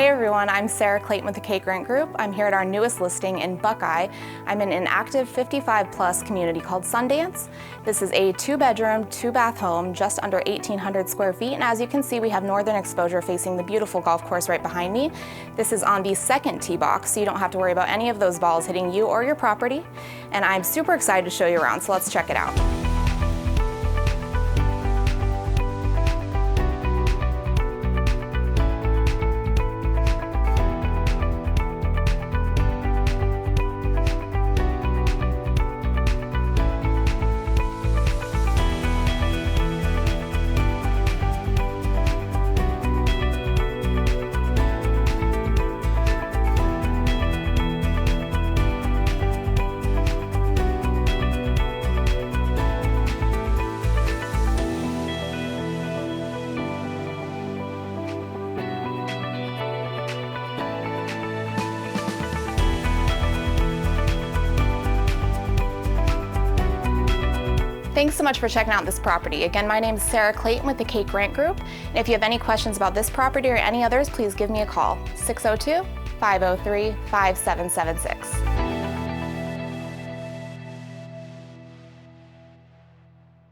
Hey everyone, I'm Sara, Clayton with the Cake Rent Group. I'm here at our newest listing in Buckeye. I'm in an active 55+ community called Sundance. This is a 2-bedroom, 2-bath home, just under 1,800 square feet. And as you can see, we have northern exposure facing the beautiful golf course right behind me. This is on the second tee box, so you don't have to worry about any of those balls hitting you or your property. And I'm super excited to show you around, so let's check it out. Thanks so much for checking out this property. Again, my name is Sara Clayton with the Cake Rent Group. And if you have any questions about this property or any others, please give me a call, 602-503-5776.